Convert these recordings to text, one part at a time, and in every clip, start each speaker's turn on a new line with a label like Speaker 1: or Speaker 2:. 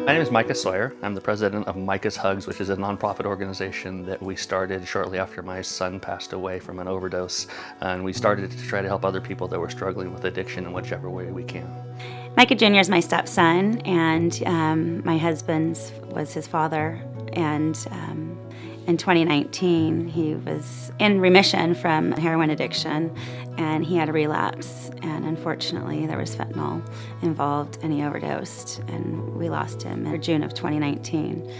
Speaker 1: My name is Micah Sawyer. I'm the president of Micah's Hugs, which is a nonprofit organization that we started shortly after my son passed away from an overdose. And we started to try to help other people that were struggling with addiction in whichever way we can.
Speaker 2: Micah Jr. is my stepson, and my husband was his father. And in 2019, he was in remission from heroin addiction, and he had a relapse. And unfortunately, there was fentanyl involved, and he overdosed, and we lost him in June of 2019.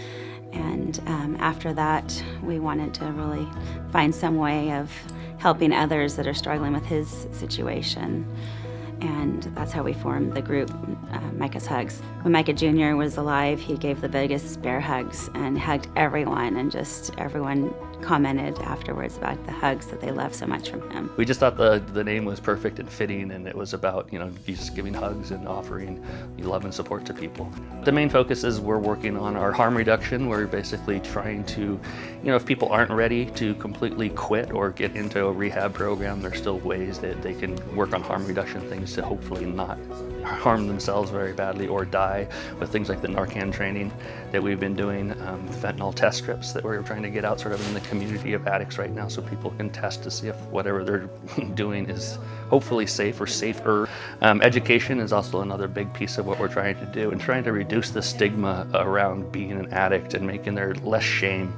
Speaker 2: And after that, we wanted to really find some way of helping others that are struggling with his situation. And that's how we formed the group, Micah's Hugs. When Micah Jr. was alive, he gave the biggest bear hugs and hugged everyone, and just everyone commented afterwards about the hugs that they loved so much from him.
Speaker 1: We just thought the name was perfect and fitting, and it was about, Jesus giving hugs and offering love and support to people. The main focus is we're working on our harm reduction. We're basically trying to, if people aren't ready to completely quit or get into a rehab program, there's still ways that they can work on harm reduction things to hopefully not harm themselves very badly or die, with things like the Narcan training that we've been doing, fentanyl test strips that we're trying to get out sort of in the community of addicts right now, so people can test to see if whatever they're doing is hopefully safe or safer. Education is also another big piece of what we're trying to do, and trying to reduce the stigma around being an addict and making there less shame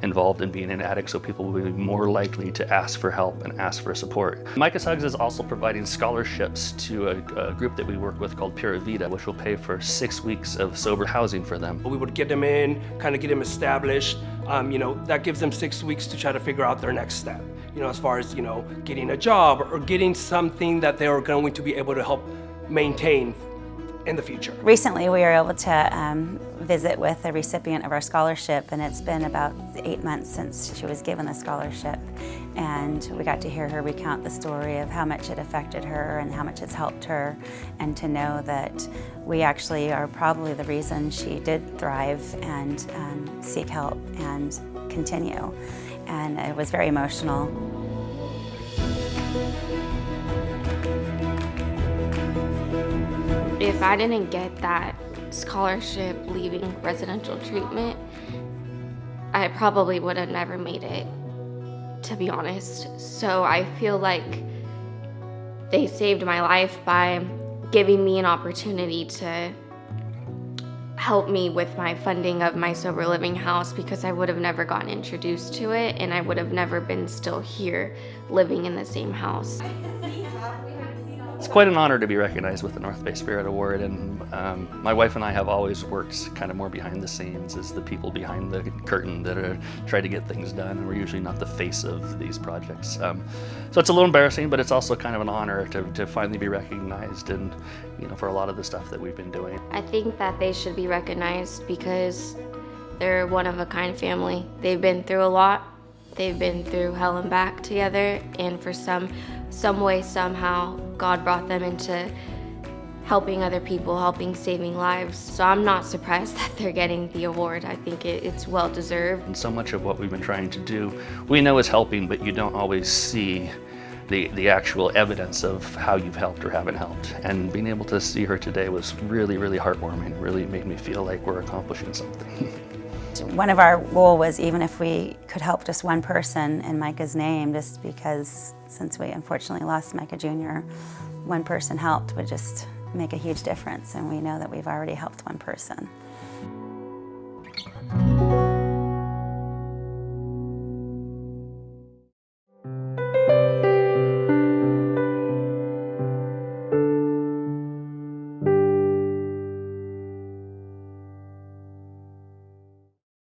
Speaker 1: involved in being an addict, so people will be more likely to ask for help and ask for support. Micah's Hugs is also providing scholarships to a group that we work with called Pura Vida, which will pay for 6 weeks of sober housing for them.
Speaker 3: We would get them in, kind of get them established. That gives them 6 weeks to try to figure out their next step. As far as, getting a job or getting something that they are going to be able to help maintain in the future.
Speaker 2: Recently, we were able to visit with a recipient of our scholarship, and it's been about 8 months since she was given the scholarship. And we got to hear her recount the story of how much it affected her and how much it's helped her, and to know that we actually are probably the reason she did thrive and seek help and continue. And it was very emotional.
Speaker 4: If I didn't get that scholarship leaving residential treatment, I probably would have never made it, to be honest. So I feel like they saved my life by giving me an opportunity to help me with my funding of my sober living house, because I would have never gotten introduced to it, and I would have never been still here living in the same house.
Speaker 1: It's quite an honor to be recognized with the North Bay Spirit Award, and my wife and I have always worked kind of more behind the scenes as the people behind the curtain that are trying to get things done, and we're usually not the face of these projects. So it's a little embarrassing, but it's also kind of an honor to finally be recognized, and for a lot of the stuff that we've been doing.
Speaker 4: I think that they should be recognized because they're one of a kind family. They've been through a lot. They've been through hell and back together, and for some way, somehow, God brought them into helping other people, saving lives. So I'm not surprised that they're getting the award. I think it's well deserved.
Speaker 1: And so much of what we've been trying to do, we know is helping, but you don't always see the actual evidence of how you've helped or haven't helped. And being able to see her today was really, really heartwarming. Really made me feel like we're accomplishing something.
Speaker 2: One of our goals was, even if we could help just one person in Micah's name, just because since we unfortunately lost Micah Jr., one person helped would just make a huge difference, and we know that we've already helped one person.